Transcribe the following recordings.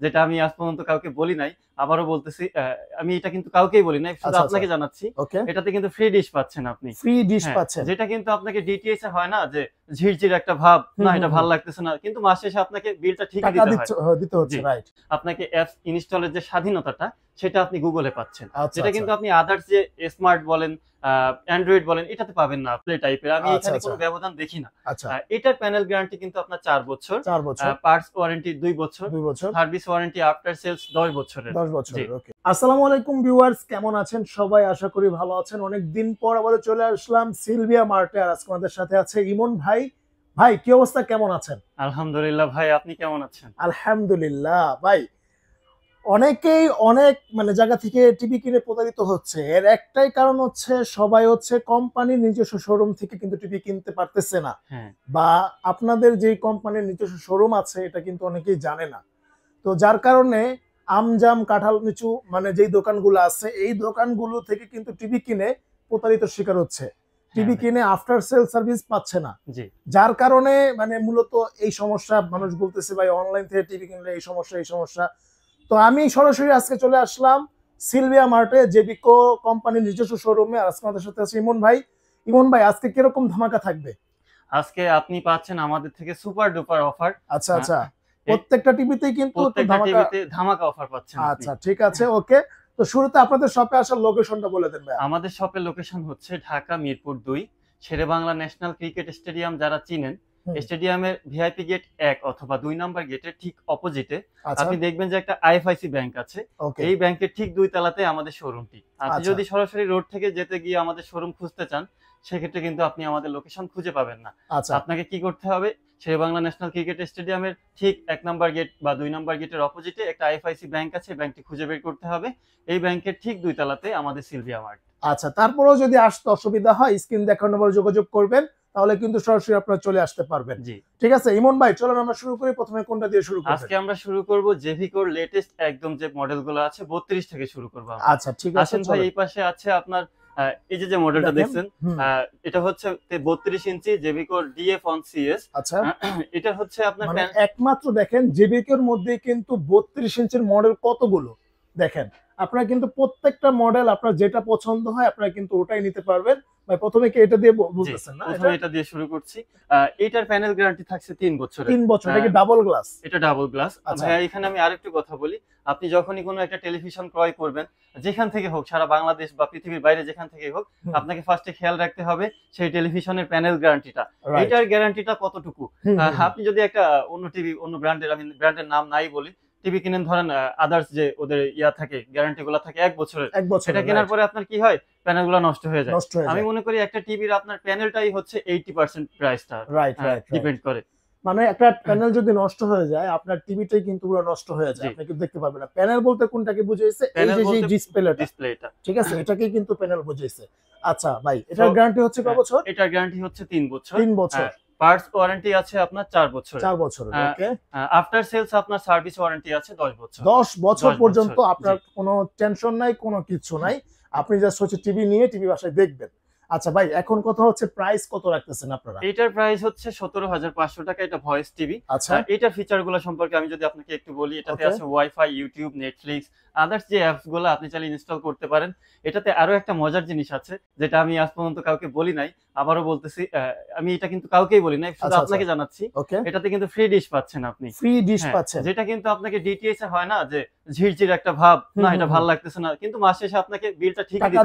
যেটা আমি আজ পর্যন্ত কাউকে বলি নাই, আবারও বলতেছি। আমি এটা কিন্তু কাউকেই বলি নাই, শুধু আপনাকে জানাচ্ছি। এটাতে কিন্তু ফ্রি ডিশ পাচ্ছেন আপনি। ফ্রি ডিশ পাচ্ছেন, যেটা কিন্তু আপনাকে ডিটিএইচ এ হয় না যে ঝিরঝির একটা ভাব, না এটা ভালো লাগতেছে না, কিন্তু মাস শেষে আপনাকে বিলটা ঠিকই দিতে হচ্ছে। রাইট, আপনাকে অ্যাপস ইনস্টলের যে স্বাধীনতাটা সেটা আপনি গুগলে পাচ্ছেন, যেটা কিন্তু আপনি আদার্স যে স্মার্ট বলেন, অ্যান্ড্রয়েড বলেন, এটাতে পাবেন না। প্লে টাইপের আমি এখানে কোনো ব্যবধান দেখি না। এটার প্যানেল গ্যারান্টি কিন্তু আপনার 4 বছর, পার্টস ওয়ারেন্টি 2 বছর, সার্ভিস ওয়ারেন্টি আফটার সেলস 10 বছরের। ওকে। আসসালামু আলাইকুম ভিউয়ার্স, কেমন আছেন সবাই? আশা করি ভালো আছেন। অনেক দিন পর আবার চলে আসলাম সিলভিয়া মার্টে, আর আজকে আমাদের সাথে আছে ইমন ভাই। ভাই কি অবস্থা, কেমন আছেন? আলহামদুলিল্লাহ ভাই, আপনি কেমন আছেন? আলহামদুলিল্লাহ ভাই। অনেকেই অনেক জায়গা থেকে টিভি কিনে প্রতারিত হচ্ছে। এর একটাই কারণ হচ্ছে সবাই কোম্পানির নিজস্ব শোরুম থেকে কিন্তু টিভি কিনতে পারতেছে না, বা আপনাদের যে কোম্পানির নিজস্ব শোরুম আছে এটা কিন্তু অনেকেই জানে না। তো যার কারণে আমজাম কাঁঠাল নিচু যেই দোকানগুলো আছে এই দোকানগুলো থেকে কিন্তু টিভি কিনে প্রতারিত শিকার হচ্ছে। টিভি কিনে আফটার সেল সার্ভিস পাচ্ছে না, যার কারণে মূলত এই সমস্যা মানুষ বলতেছে ভাই অনলাইন থেকে টিভি কিনলে এই সমস্যা। তো আমি সরাসরি আজকে চলে আসলাম সিলভিয়া মার্টে, জেবিকো কোম্পানির নিজস্ব শোরুমে। আজকে আমাদের সাথে আছে ইমন ভাই। ইমন ভাই, আজকে কিরকম ধামাকা থাকবে? আজকে আপনি পাচ্ছেন আমাদের থেকে সুপার ডুপার অফার। আচ্ছা, প্রত্যেকটা টিভিতেই কিন্তু ধামাকা অফার পাচ্ছেন। আচ্ছা ঠিক আছে, ওকে। তো শুরুতে আপনাদের শপে আসার লোকেশনটা বলে দেন ভাই। আমাদের শপের লোকেশন হচ্ছে Dhaka Mirpur 2, Sher-e-Bangla national cricket stadium যারা চিনেন, স্টেডিয়ামের ভিআইপি গেট 1 অথবা 2 নাম্বার গেটের ঠিক অপোজিটে আপনি দেখবেন যে একটা আইএফআইসি ব্যাংক আছে। এই ব্যাংকের ঠিক 2 তলাতে আমাদের শোরুমটি। আপনি যদি সরাসরি রোড থেকে যেতে গিয়ে আমাদের শোরুম খুঁজতে চান, সেক্ষেত্রে কিন্তু আপনি আমাদের লোকেশন খুঁজে পাবেন না। আপনাকে কি করতে হবে, শেরেবাংলা ন্যাশনাল ক্রিকেট স্টেডিয়ামের ঠিক 1 নাম্বার গেট বা 2 নাম্বার গেটের অপোজিটে একটা আইএফআইসি ব্যাংক আছে, ব্যাংকটি খুঁজে বের করতে হবে। এই ব্যাংকের ঠিক 2 তলাতে আমাদের সিলভিয়া মার্ট। আচ্ছা, তারপরেও যদি আসতে অসুবিধা হয় স্ক্রিন দেখানো নম্বরে যোগাযোগ করবেন, তাহলে কিন্তু সরাসরি আপনারা চলে আসতে পারবেন। জি ঠিক আছে ইমন ভাই, চলুন আমরা শুরু করি। প্রথমে কোনটা দিয়ে শুরু করব? আজকে আমরা শুরু করব জেভিকোর লেটেস্ট একদম যে মডেলগুলো আছে 32 থেকে শুরু করব আমরা। আচ্ছা ঠিক আছে, আসেন ভাই, এই পাশে আছে আপনার এই যে মডেলটা দেখছেন, এটা হচ্ছে 32 ইঞ্চি জেভিকোর DF1CS। আচ্ছা, এটা হচ্ছে আপনার একমাত্র দেখেন জেভিকোর মধ্যে কিন্তু 32 ইঞ্চির মডেল কতগুলো দেখেন। আপনারা কিন্তু প্রত্যেকটা মডেল আপনার যেটা পছন্দ হয় আপনারা কিন্তু ওটাই নিতে পারবেন। ভাই প্রথমে কি এটা দিয়ে বলতেছেন না? প্রথমে এটা দিয়ে শুরু করছি। এটার প্যানেল গ্যারান্টি থাকছে 3 বছরের। 3 বছর। এটা কি ডাবল গ্লাস? এটা ডাবল গ্লাস। ভাই এখানে আমি আরেকটু কথা বলি, আপনি যখনই কোনো একটা টেলিভিশন ক্রয় করবেন, যেখান থেকে হোক, সারা বাংলাদেশ বা পৃথিবীর বাইরে যেখান থেকে হোক, আপনাকে ফার্স্টে খেয়াল রাখতে হবে সেই টেলিভিশনের প্যানেল গ্যারান্টিটা। এটার গ্যারান্টিটা কতটুকু। আপনি যদি একটা অন্য টিভি, অন্য ব্র্যান্ডের, আমি ব্র্যান্ডের নাম নাই বলি, টিভি কিনেন, ধরেন আদার্স যে ওদের থাকে গ্যারান্টি গুলো থাকে 1 বছরের। এটা কেনার পরে আপনার কি হয়, প্যানেল গুলো নষ্ট হয়ে যায়। আমি মনে করি একটা টিভির আপনার প্যানেলটাই হচ্ছে 80% প্রাইসটা ডিপেন্ড করে। একটা প্যানেল যদি নষ্ট হয়ে যায় আপনার টিভিটাই কিন্তু পুরো নষ্ট হয়ে যায়, আপনি কিন্তু দেখতে পারবেন না। প্যানেল বলতে কোনটাকে বুঝাইছে? এই যে ডিসপ্লেটা, ঠিক আছে, এটাকেই কিন্তু প্যানেল বুঝাইছে। আচ্ছা ভাই, এটার গ্যারান্টি হচ্ছে কত বছর? এটার গ্যারান্টি হচ্ছে 3 বছর। 3 বছর। পার্টস ওয়ারেন্টি আছে আপনার 4 বছর। 4 বছর, ওকে। আফটার সেলস আপনার সার্ভিস ওয়ারেন্টি আছে 10 বছর। 10 বছর পর্যন্ত আপনার কোনো টেনশন নাই, কোনো কিছু নাই। আপনি জাস্ট টিভি নিয়ে টিভি বাসায় দেখবেন। আচ্ছা ভাই, এখন কথা হচ্ছে প্রাইস কত রাখতেছেন আপনারা? এটার প্রাইস হচ্ছে 17,500 টাকা। এটা ভয়েস টিভি। আচ্ছা, এটার ফিচারগুলো সম্পর্কে আমি যদি আপনাকে একটু বলি, এটাতে আছে ওয়াইফাই, ইউটিউব, নেটফ্লিক্স, আদার্স যে অ্যাপস গুলো আপনি চাইলে ইনস্টল করতে পারেন। এটাতে আরো একটা মজার জিনিস আছে, যেটা আমি আজ পর্যন্ত কাউকে বলি নাই, আবারও বলতেছি। আমি এটা কিন্তু কাউকেই বলি নাই, শুধু আপনাকে জানাচ্ছি। এটাতে কিন্তু ফ্রি ডিশ পাচ্ছেন আপনি। ফ্রি ডিশ পাচ্ছেন, যেটা কিন্তু আপনাকে ডিটিএইচ এ হয় না যে ঝিরঝির একটা ভাব, না এটা ভালো লাগতেছে না, কিন্তু মাস শেষে আপনাকে বিলটা ঠিকই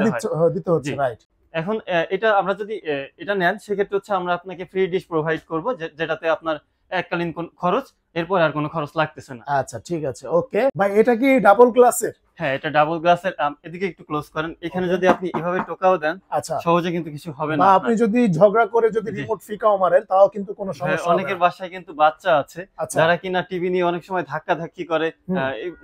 দিতে হচ্ছে। রাইট। এখন এটা আমরা যদি এটা নেন, সেক্ষেত্রে হচ্ছে আমরা আপনাকে ফ্রি ডিশ প্রোভাইড করব, যেটাতে আপনার এককালীন কোন খরচ, এরপর আর কোনো খরচ লাগতেছে না। আচ্ছা ঠিক আছে, ওকে ভাই। এটা কি ডাবল গ্লাসের? হ্যাঁ, এটা ডাবল গ্লাসের। এদিকে একটু ক্লোজ করেন। এখানে যদি আপনি এভাবে টোকাও দেন, আচ্ছা, সহজে কিন্তু কিছু হবে না। বা আপনি যদি ঝগড়া করে যদি রিমোট ফিকাও মারেন, তাও কিন্তু কোনো সমস্যা হবে না। অনেকের বাসায় কিন্তু বাচ্চা আছে যারা কিনা টিভি নিয়ে অনেক সময় ধাক্কা ধাক্কি করে,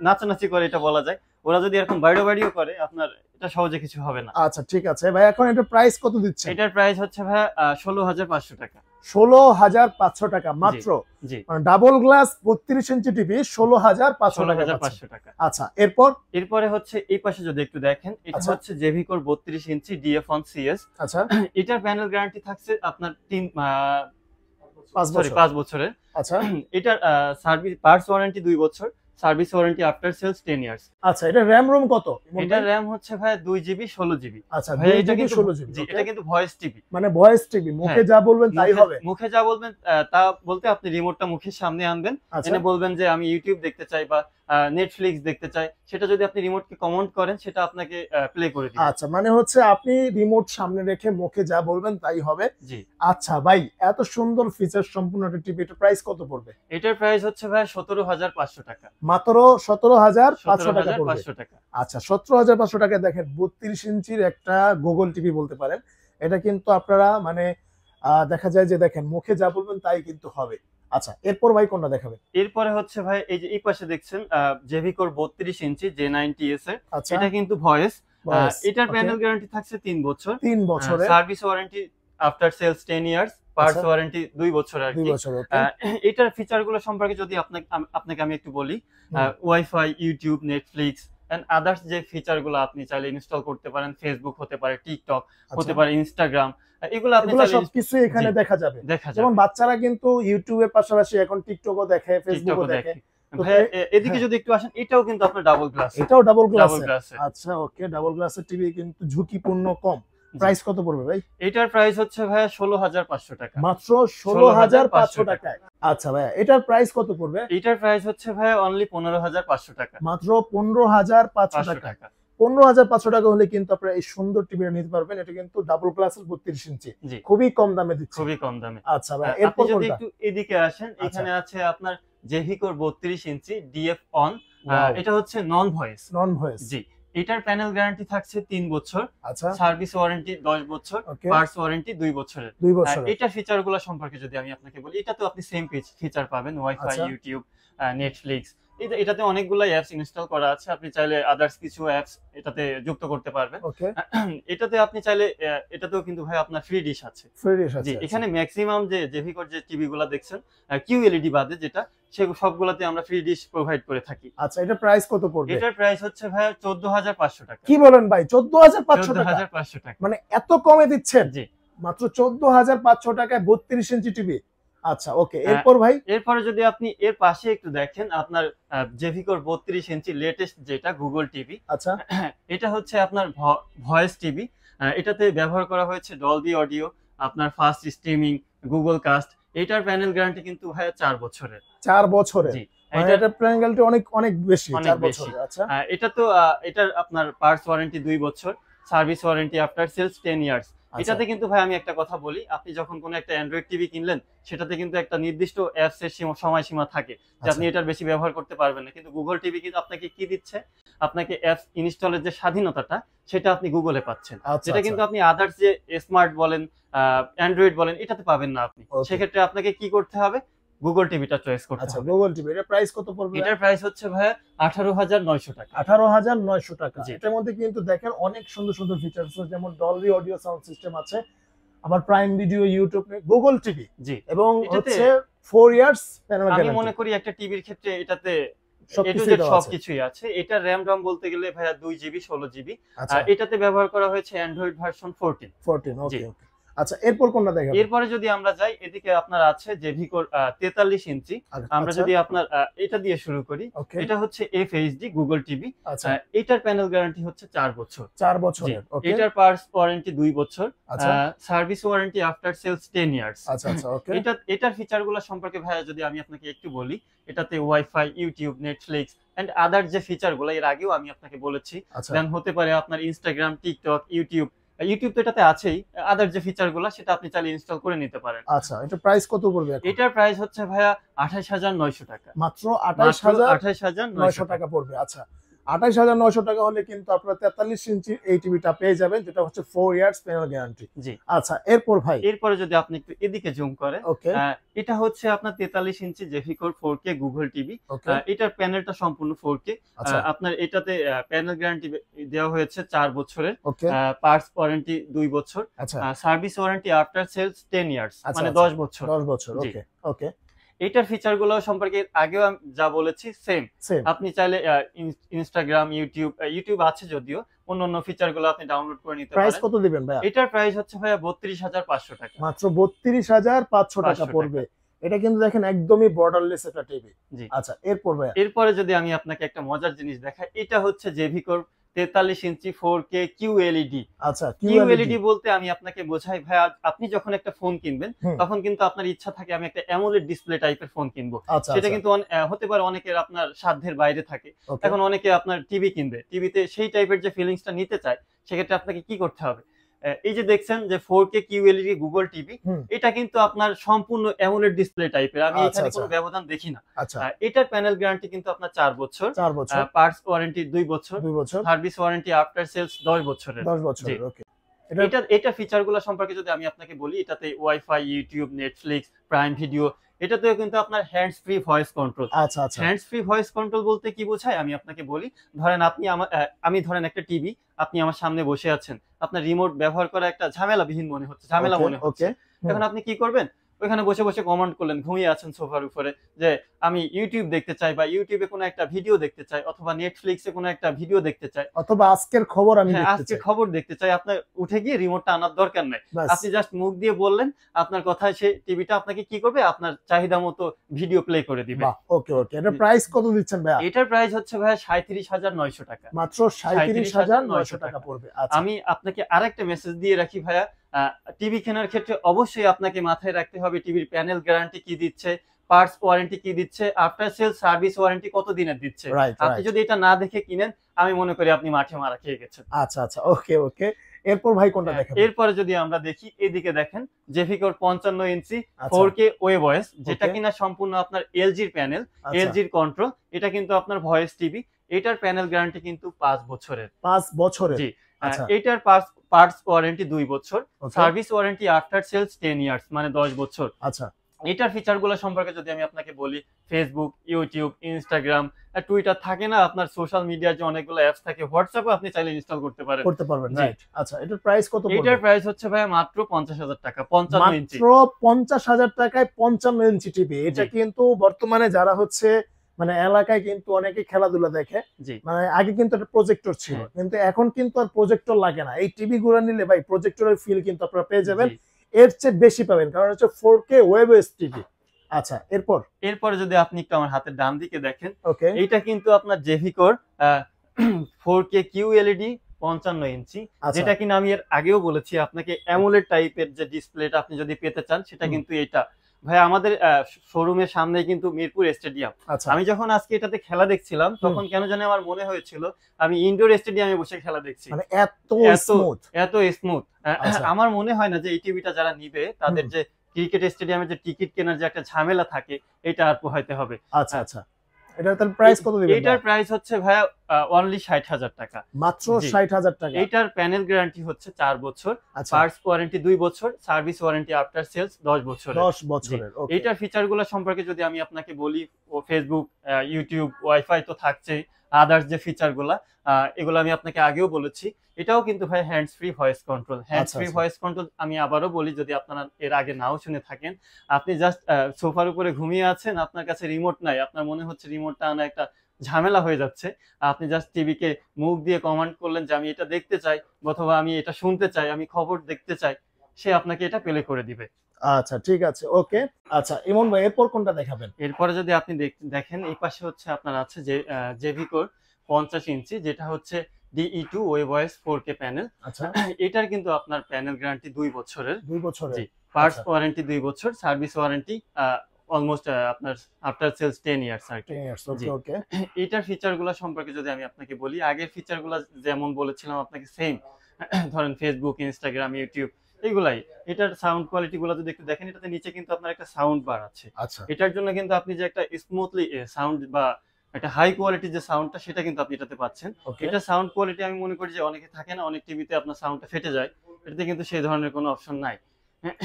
নাচানাচি করে, এটা বলা যায়। ওরা যদি এরকম বাড়িও করে, আপনার এটা সহজে কিছু হবে না। আচ্ছা ঠিক আছে ভাই, এখন এটা প্রাইস কত দিচ্ছেন? এটার প্রাইস হচ্ছে ভাই 16,500 টাকা। 16,500 টাকা মাত্র। জি, ডাবল গ্লাস 32 ইঞ্চি টিভি 16,500 টাকা। আচ্ছা, এরপরে হচ্ছে এই পাশে যদি একটু দেখেন, এটা হচ্ছে জেভিকোর 32 ইঞ্চি DF1CS। আচ্ছা, এটার প্যানেল গ্যারান্টি থাকছে আপনার 5 বছরের। আচ্ছা, এটার সার্ভিস পার্টস ওয়ারেন্টি 2 বছর, service warranty after sales 10 years. আচ্ছা, এটা র‍্যাম রোম কত? এটা র‍্যাম হচ্ছে ভাই 2 জিবি 16 জিবি। আচ্ছা, 2 জিবি 16 জিবি। জি, এটা কিন্তু ভয়েস টিভি। মানে ভয়েস টিভি, মুখে যা বলবেন তাই হবে। মুখে যা বলবেন তা বলতে আপনি রিমোটটা মুখের সামনে আনবেন, এনে বলবেন যে আমি ইউটিউব দেখতে চাই বা নেটফ্লিক্স দেখতে চাই, সেটা যদি আপনি রিমোটকে কমান্ড করেন সেটা আপনাকে প্লে করে দিবে। আচ্ছা, মানে হচ্ছে আপনি রিমোট সামনে রেখে মুখে যা বলবেন তাই হবে। জি। আচ্ছা ভাই, এত সুন্দর ফিচার সম্পূর্ণ একটা টিভি, এটার প্রাইস কত পড়বে? এটার প্রাইস হচ্ছে ভাই 17,500 টাকা। মাত্র 17,500 টাকা পড়বে। 17,500 টাকা। আচ্ছা, 17,500 টাকায় দেখেন 32 ইঞ্চির একটা গুগল টিভি বলতে পারেন। এটা কিন্তু আপনারা মানে দেখা যায় যে দেখেন মুখে যা বলবেন তাই কিন্তু হবে। আচ্ছা, এরপর ভাই কোনটা দেখাবেন? এরপরে হচ্ছে ভাই এই যে এই পাশে দেখছেন জেভিকোর 32 ইঞ্চি J90S এর। আচ্ছা, এটা কিন্তু ভয়েস। এটার প্যানেল গ্যারান্টি থাকছে 3 বছর। 3 বছরের। Service warranty after sales 10 years. Parts warranty 2 বছর আর কি। 2 বছর, ওকে। এটার ফিচারগুলো সম্পর্কে যদি আপনাকে আমি একটু বলি, wifi, YouTube, Netflix and others যে ফিচারগুলো আপনি চাইলে ইনস্টল করতে পারেন, ফেসবুক হতে পারে, টিকটক হতে পারে, ইনস্টাগ্রাম, এগুলো আপনি চাইলে সবকিছু এখানে দেখা যাবে। যেমন বাচ্চারা কিন্তু ইউটিউবের পাশাপাশি এখন টিকটকও দেখে, ফেসবুকও দেখে। ভাই এদিকে যদি একটু আসেন, এটাও কিন্তু আপনার ডাবল গ্লাস। এটাও ডাবল গ্লাস। আচ্ছা, ওকে, ডাবল গ্লাসের টিভি কিন্তু ঝুঁকিপূর্ণ কম। প্রাইস কত পড়বে ভাই? এটার প্রাইস হচ্ছে ভাই 16,500 টাকা। মাত্র 16,500 টাকায়। আচ্ছা ভাই, এটার প্রাইস কত পড়বে? এটার প্রাইস হচ্ছে ভাই অনলি 15,500 টাকা। মাত্র 15,500 টাকা। 15,500 টাকা হলে কিন্তু আপনারা এই সুন্দর টিভিটা নিতে পারবেন। এটা কিন্তু ডাবল গ্লাসের 32 ইঞ্চি। খুবই কম দামে দিচ্ছে। খুবই কম দামে। আচ্ছা ভাই, এরপর যদি একটু এদিকে আসেন, এখানে আছে আপনার জেভিকোর 32 ইঞ্চি ডিএফ অন। এটা হচ্ছে নন ভয়েস। জি। এটার প্যানেল গ্যারান্টি থাকছে 3 বছর। আচ্ছা, সার্ভিস ওয়ারেন্টি 10 বছর, পার্টস ওয়ারেন্টি 2 বছরের। 2 বছর। এটার ফিচারগুলো সম্পর্কে যদি আমি আপনাকে বলি, এটা তো আপনি সেম ফিচার পাবেন, ওয়াইফাই, ইউটিউব, নেটফ্লিক্স। এটাতে অনেকগুলো অ্যাপস ইনস্টল করা আছে, আপনি চাইলে আদার্স কিছু অ্যাপস এটাতে যুক্ত করতে পারবেন। এটাতে আপনি চাইলে এটাতেও কিন্তু ভাই আপনার ফ্রি ডিশ আছে। জি, এখানে ম্যাক্সিমাম যে জেভিকোর যে টিভি গুলা দেখছেন কিউএলইডি বাদে যেটা, সেগুলো সবগুলোতে আমরা ফ্রি ডিশ প্রোভাইড করে থাকি। আচ্ছা, এটা প্রাইস কত পড়বে? এটার প্রাইস হচ্ছে ভাই 14,500 টাকা। কি বলেন ভাই, 14,500 টাকা? 14,500 টাকা। মানে এত কমে দিচ্ছেন? জি, মাত্র 14,500 টাকায় 32 ইঞ্চি টিভি। আচ্ছা, ওকে, এরপর ভাই? এরপরে যদি আপনি এর পাশে একটু দেখেন, আপনার জেভিকোর 32 ইঞ্চি লেটেস্ট যেটা গুগল টিভি। আচ্ছা, এটা হচ্ছে আপনার ভয়েস টিভি। এটাতে ব্যবহার করা হয়েছে ডলবি অডিও, আপনার ফাস্ট স্ট্রিমিং, গুগল কাস্ট। এটার প্যানেল গ্যারান্টি কিন্তু ভাই 4 বছরের। 4 বছরের? জি, এটার প্যানেল গ্যারান্টি অনেক বেশি, 4 বছরের। আচ্ছা, এটা তো এটার আপনার পার্টস ওয়ারেন্টি 2 বছর, service warranty after sales 10 years. এটাতে কিন্তু ভাই আমি একটা কথা বলি, আপনি যখন কোনো একটা অ্যান্ড্রয়েড টিভি কিনলেন, সেটাতে কিন্তু একটা নির্দিষ্ট অ্যাপস এর সময়সীমা থাকে যে আপনি এটার বেশি ব্যবহার করতে পারবেন না। কিন্তু গুগল টিভি কিন্তু আপনাকে কি দিচ্ছে, আপনাকে অ্যাপস ইনস্টলের যে স্বাধীনতাটা সেটা আপনি গুগলে পাচ্ছেন, যেটা কিন্তু আপনি আদার্স যে স্মার্ট বলেন, অ্যান্ড্রয়েড বলেন, এটাতে পাবেন না আপনি। সেক্ষেত্রে আপনাকে কি করতে হবে, গুগল টিভিটা চয়েস করতে হবে। আচ্ছা, গুগল টিভি, এর প্রাইস কত পড়বে? এটার প্রাইস হচ্ছে ভাই 18,900 টাকা। 18,900 টাকা। এটার মধ্যে কিন্তু দেখেন অনেক সুন্দর সুন্দর ফিচারস আছে, যেমন ডলবি অডিও সাউন্ড সিস্টেম আছে, আবার Prime Video, YouTube, Google TV. জি, এবং হচ্ছে 4 ইয়ার্স প্যানেল গ্যারান্টি। আমি মনে করি একটা টিভির ক্ষেত্রে এটাতে সবকিছুই আছে। এটা র‍্যাম রম বলতে গেলে ভাইয়া 2 জিবি 16 জিবি। এটাতে ব্যবহার করা হয়েছে অ্যান্ড্রয়েড ভার্সন 14। ওকে। আচ্ছা, এরপর কোনটা দেখাবো? এরপরে যদি আমরা যাই, এদিকে আপনার আছে জেভিকোর 43 ইঞ্চি। আমরা যদি আপনার এটা দিয়ে শুরু করি, এটা হচ্ছে এফএইচডি গুগল টিভি। এটার প্যানেল গ্যারান্টি হচ্ছে 4 বছর। 4 বছরের। ওকে। এটার পার্টস ওয়ারেন্টি 2 বছর, service warranty after sales 10 years. আচ্ছা, ওকে। এটার ফিচারগুলো সম্পর্কে ভাইয়া যদি আমি আপনাকে একটু বলি, এটাতে wifi, YouTube, Netflix and other যে ফিচারগুলো এর আগেও আমি আপনাকে বলেছি, দেন হতে পারে আপনার ইনস্টাগ্রাম, টিকটক, ইউটিউব তো এটাতে আছেই, আদার যে ফিচারগুলো সেটা আপনি চাইলে ইনস্টল করে নিতে পারেন। আচ্ছা, এটা প্রাইস কত পড়বে এখন? এটার প্রাইস হচ্ছে ভাইয়া 28,900 টাকা। মাত্র 28,900 টাকা পড়বে। আচ্ছা, 28,900 টাকা হলে কিন্তু আপনারা 43 ইঞ্চি এই টিভিটা পেয়ে যাবেন, যেটা হচ্ছে 4 ইয়ার্স প্যানেল গ্যারান্টি। জি। আচ্ছা, এরপর ভাই? এরপরে যদি আপনি একটু এদিকে জুম করেন, এটা হচ্ছে আপনার 43 ইঞ্চি জেভিকোর 4K গুগল টিভি। এটার প্যানেলটা সম্পূর্ণ 4K। আপনার এটাতে প্যানেল গ্যারান্টি দেওয়া হয়েছে 4 বছরের, পার্টস ওয়ারেন্টি 2 বছর, service warranty after sales 10 years, মানে 10 বছর। 10 বছর। ওকে। এটার ফিচারগুলো সম্পর্কে আগেও যা বলেছি সেম। আপনি চাইলে ইনস্টাগ্রাম, ইউটিউব আছে যদিও, অন্যান্য ফিচারগুলো আপনি ডাউনলোড করে নিতে পারেন। প্রাইস কত দিবেন ভাই? এটার প্রাইস হচ্ছে ভাই 32,500 টাকা। মাত্র 32,500 টাকা পড়বে। এটা কিন্তু দেখেন একদমই বর্ডারলেস একটা টিভি। জি। আচ্ছা, এরপর ভাইয়া? এরপরে যদি আমি আপনাকে একটা মজার জিনিস দেখাই, এটা হচ্ছে জেভিকোর 43 ইঞ্চি 4K QLED। আচ্ছা, QLED বলতে আমি আপনাকে বোঝাই ভাইয়া, আপনি যখন একটা ফোন কিনবেন হুম। তখন কিন্তু আপনার ইচ্ছা থাকে আমি একটা অ্যামোলেড ডিসপ্লে টাইপের ফোন কিনবো। আচ্ছা, সেটা আচ্ছা। কিন্তু হতে পারে অনেকের আপনার সাধ্যের বাইরে থাকে। ওকে। এখন অনেকে আপনার টিভি কিনবে, টিভিতে সেই টাইপের যে ফিলিংসটা নিতে চায়, সেক্ষেত্রে আপনাকে কি করতে হবে? এই যে দেখছেন যে 4K QLED গুগল টিভি, হুম। এটা কিন্তু আপনার সম্পূর্ণ অ্যামোলেড ডিসপ্লে টাইপের। আমি আচ্ছা, এখানে আচ্ছা। কোনো ব্যবধান দেখি না। আচ্ছা, এটার প্যানেল গ্যারান্টি কিন্তু আপনার 4 বছর, 4 বছর, পার্টস ওয়ারেন্টি 2 বছর, 2 বছর, সার্ভিস ওয়ারেন্টি আফটার সেলস 10 বছরের। 10 জি। বছরের। ওকে। এটা ফিচারগুলো সম্পর্কে যদি আমি আপনাকে বলি, এটাতে wifi, YouTube, Netflix, prime video, এটাতেও কিন্তু আপনার হ্যান্ডস ফ্রি ভয়েস কন্ট্রোল। আচ্ছা, আচ্ছা। হ্যান্ডস ফ্রি ভয়েস কন্ট্রোল বলতে কি বোঝায় আমি আপনাকে বলি। ধরেন আপনি আমি ধরেন একটা টিভি, আপনি আমার সামনে বসে আছেন, আপনার রিমোট ব্যবহার করা একটা ঝামেলা মনে হচ্ছে। ওকে। এখন আপনি কি করবেন? ওইখানে বসে বসে কমান্ড করলেন, ঘুমিয়ে আছেন সোফার উপরে, যে আমি ইউটিউব দেখতে চাই, বা ইউটিউবে কোনো একটা ভিডিও দেখতে চাই, অথবা নেটফ্লিক্সে কোনো একটা ভিডিও দেখতে চাই, অথবা আজকের খবর আমি হ্যাঁ, দেখতে আজকে চাই। খবর দেখতে চাই, আপনার উঠে গিয়ে রিমোটটা আনার দরকার নাই। ব্যাস। আপনি জাস্ট মুখ দিয়ে বললেন, আপনার কথায় সে টিভিটা আপনাকে কি করবে? আপনার চাহিদা মতো ভিডিও প্লে করে দিবে। বাহ! ওকে, ওকে। এটার প্রাইস কত দিচ্ছেন ভাইয়া? এটার প্রাইস হচ্ছে ভাইয়া 37,900 টাকা। মাত্র 37,900 টাকা পড়বে। আচ্ছা। আমি আপনাকে আরেকটা মেসেজ দিয়ে রাখি ভাইয়া, টিভি কেনার ক্ষেত্রে অবশ্যই আপনাকে মাথায় রাখতে হবে টিভির প্যানেল গ্যারান্টি কি দিচ্ছে, পার্টস ওয়ারেন্টি কি দিচ্ছে, আফটার সেল সার্ভিস ওয়ারেন্টি কত দিনের দিচ্ছে। রাইট, আপনি রাইট। যদি এটা না দেখে কিনেন, আমি মনে করি আপনি মাঠে মারা খেয়ে গেছেন। আচ্ছা, আচ্ছা। ওকে, ওকে। এরপর ভাই কোনটা দেখাবেন? এরপরে যদি আমরা দেখি, এদিকে দেখেন জেভিকোর 55 ইঞ্চি আচ্ছা। 4K ওয়েবওয়েস, যেটা ওকে। কিনা সম্পূর্ণ আপনার এলজির প্যানেল, আচ্ছা। এলজির কন্ট্রোল। এটা কিন্তু আপনার ভয়েস টিভি। এটার প্যানেল গ্যারান্টি কিন্তু 5 বছরের। 5 বছরের। জি। আচ্ছা। এটার পার্টস ওয়ারেন্টি 2 বছর, okay. Service warranty after sales 10 years, মানে 10 বছর। আচ্ছা। এটার ফিচারগুলো সম্পর্কে যদি আমি আপনাকে বলি, ফেসবুক, ইউটিউব, ইনস্টাগ্রাম, টুইটার থাকে না, আপনার সোশ্যাল মিডিয়ার যে অনেকগুলো অ্যাপস থাকে, হোয়াটসঅ্যাপও আপনি চাইলে ইনস্টল করতে পারেন। করতে পারবেন, জি। রাইট। আচ্ছা, এটার প্রাইস কত পড়বে? এটার প্রাইস হচ্ছে ভাই মাত্র 50,000 টাকা, 55 ইঞ্চি। মাত্র 50,000 টাকায় 55 ইঞ্চি টিভি। এটা জি। কিন্তু বর্তমানে যারা হচ্ছে মানে এলাকায় কিন্তু অনেকে খেলাধুলা দেখে। জি। মানে আগে কিন্তু একটা প্রজেক্টর ছিল, হ্যাঁ। কিন্তু এখন কিন্তু আর প্রজেক্টর লাগে না। এই টিভি গুলো নিলে ভাই প্রজেক্টরের ফিল কিন্তু আপনারা পেয়ে যাবেন। জি। এর চেয়ে বেশি পাবেন, কারণ হচ্ছে 4K ওয়েবওয়েস টিভি। আচ্ছা, এরপরে যদি আপনি একটু আমার হাতের ডান দিকে দেখেন, ওকে। এইটা কিন্তু আপনার জেভিকোর 4K QLED 55 ইঞ্চি, আচ্ছা। যেটা কিনা আমি এর আগেও বলেছি আপনাকে, অ্যামোলেড টাইপের যে ডিসপ্লেটা আপনি যদি পেতে চান, সেটা কিন্তু এটা। ভাই আমাদের শোরুমের সামনে কিন্তু মিরপুর স্টেডিয়াম। আচ্ছা। আমি যখন আজকে এটাতে খেলা দেখছিলাম, তখন কেন জানি আমার মনে হয়েছিল আমি ইনডোর স্টেডিয়ামে বসে খেলা দেখছি। মানে এত স্মুথ। এত স্মুথ। আচ্ছা। আমার মনে হয় না যে এই টিভিটা যারা নিবে, তাদের যে ক্রিকেট স্টেডিয়ামে যে টিকিট কেনার যে একটা ঝামেলা থাকে, এটা আর পোহাইতে হবে। আচ্ছা, আচ্ছা। এটার তাহলে প্রাইস কত দিবেন? এটার প্রাইস হচ্ছে ভাইয়া অনলি 60,000 টাকা। মাত্র জি। 60,000 টাকা। এটার প্যানেল গ্যারান্টি হচ্ছে 4 বছর, আচ্ছা। পার্টস ওয়ারেন্টি 2 বছর, সার্ভিস ওয়ারেন্টি আফটার সেলস 10 বছরের। 10 বছরের। ওকে। এটার ফিচারগুলো সম্পর্কে যদি আমি আপনাকে বলি, ফেসবুক, ইউটিউব, ওয়াইফাই তো থাকছেই, আদার্স যে ফিচারগুলা, এগুলো আমি আপনাকে আগেও বলেছি। এটাও কিন্তু ভাই hands free voice control. Hands free আচ্ছা। ভয়েস কন্ট্রোল আমি আবারও বলি, যদি আপনারা এর আগে নাও শুনে থাকেন, আপনি জাস্ট সোফার উপরে ঘুমিয়ে আছেন, আপনার কাছে রিমোট নাই, আপনার মনে হচ্ছে রিমোটটা আনা একটা ঝামেলা হয়ে যাচ্ছে, আপনি জাস্ট টিভিকে মুখ দিয়ে কমান্ড করলেন যে আমি এটা দেখতে চাই, অথবা আমি এটা শুনতে চাই, আমি খবর দেখতে চাই, সে আপনাকে এটা প্লে করে দিবে। আচ্ছা, ঠিক আছে। ওকে। আচ্ছা, ইমন ভাই এরপর কোনটা দেখাবেন? এরপরে যদি আপনি দেখেন, এই পাশে হচ্ছে আপনার আছে যে জেভিকোর 50 ইঞ্চি, যেটা হচ্ছে DE2 ওয়েবওয়েস 4K প্যানেল। আচ্ছা। এটার কিন্তু আপনার প্যানেল গ্যারান্টি 2 বছরের। 2 বছরের। জি। পার্টস আচ্ছা। ওয়ারেন্টি 2 বছর, সার্ভিস ওয়ারেন্টি অলমোস্ট আপনার আফটার সেলস 10 ইয়ার্স আর কি। 10 ইয়ার্স। জি। ওকে, ওকে। এটার ফিচারগুলো সম্পর্কে যদি আমি আপনাকে বলি, আগের ফিচারগুলো যেমন বলেছিলাম আপনাকে সেম। ধরেন ফেসবুক, ইনস্টাগ্রাম, ইউটিউব, এগুলাই। এটার সাউন্ড কোয়ালিটি গুলো যদি একটু দেখেন, এটাতে নিচে কিন্তু আপনার একটা সাউন্ড বার আছে। আচ্ছা। এটার জন্য কিন্তু আপনি যে একটা স্মুথলি সাউন্ড বা একটা হাই কোয়ালিটি যে সাউন্ডটা, সেটা কিন্তু আপনি এটাতে পাচ্ছেন। ওকে। এটা সাউন্ড কোয়ালিটি আমি মনে করি যে অনেকে থাকে না, অনেক টিভিতে আপনার সাউন্ডটা ফেটে যায়, এটাতে কিন্তু সেই ধরনের কোনো অপশন নাই।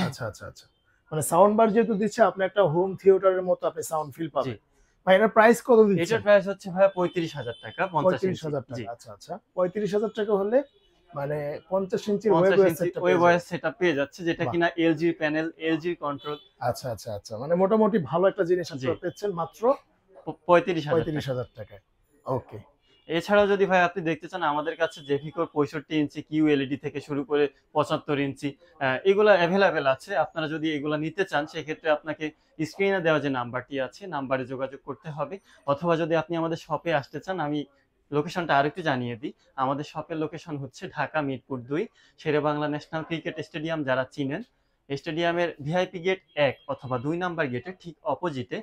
আচ্ছা, আচ্ছা, আচ্ছা। মানে সাউন্ড বার যেহেতু দিচ্ছে, আপনি একটা হোম থিয়েটারের মতো আপনি সাউন্ড ফিল জি। পাবেন। ভাই এটার প্রাইস কত দিচ্ছেন? এটার প্রাইস হচ্ছে ভাইয়া 35,000 টাকা, 50 ইঞ্চি। 35,000 জি। টাকা। আচ্ছা, আচ্ছা। 35,000 টাকা হলে মানে 50 ইঞ্চির 50 ওয়েবওয়েস ইঞ্চি সেটটা পেয়ে ওয়েবওয়েস যাবেন। সেটআপ পেয়ে যাচ্ছে, যেটা বাহ! কিনা এলজি প্যানেল, এলজি কন্ট্রোল। আচ্ছা, আচ্ছা, আচ্ছা। মানে মোটামুটি ভালো একটা জিনিস জি। আপনারা পেচ্ছেন মাত্র 35,000 টাকা। 35,000 টাকায়। ওকে। এছাড়াও যদি ভাই আপনি দেখতে চান, আমাদের কাছে জেভিকোর 65 ইঞ্চি কিউএলইডি থেকে শুরু করে 75 ইঞ্চি এগুলা অ্যাভেলেবেল আছে। আপনারা যদি এগুলা নিতে চান সেক্ষেত্রে আপনাকে স্ক্রিনে দেওয়া যে নাম্বারটি আছে নাম্বারে যোগাযোগ করতে হবে, অথবা যদি আপনি আমাদের শপে আসতে চান, আমি লোকেশনটা আরেকটু জানিয়ে দিই। আমাদের শপের লোকেশন হচ্ছে Dhaka Mirpur 2, Sher-e-Bangla national cricket stadium যারা চিনেন, স্টেডিয়ামের ভিআইপি গেট 1 অথবা 2 নাম্বার গেটের ঠিক অপোজিটে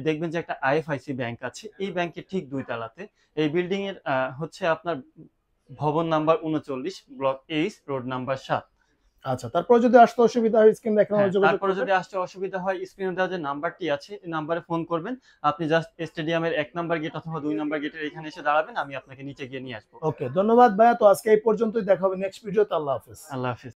দেখবেন যে একটা আইএফআইসি ব্যাংক আছে। এই ব্যাংকের ঠিক 2 তলাতে এই বিল্ডিং এর হচ্ছে আপনার ভবন নাম্বার 39, ব্লক 8, রোড নাম্বার 7। আচ্ছা, তারপর যদি আসতে অসুবিধা হয় স্ক্রিন দেখানো যোগাযোগ তারপরে করবেন। যদি আসতে অসুবিধা হয়, স্ক্রিনে দেওয়া যে নাম্বারটি আছে এই নাম্বারে ফোন করবেন। আপনি জাস্ট স্টেডিয়ামের 1 নাম্বার গেট অথবা 2 নাম্বার গেটের এখানে এসে দাঁড়াবেন, আমি আপনাকে নিচে গিয়ে নিয়ে আসবো। ওকে, ধন্যবাদ ভাইয়া। তো আজকে এই পর্যন্তই, দেখা হবে নেক্সট ভিডিওতে। আল্লাহ হাফেজ। আল্লাহ হাফেজ।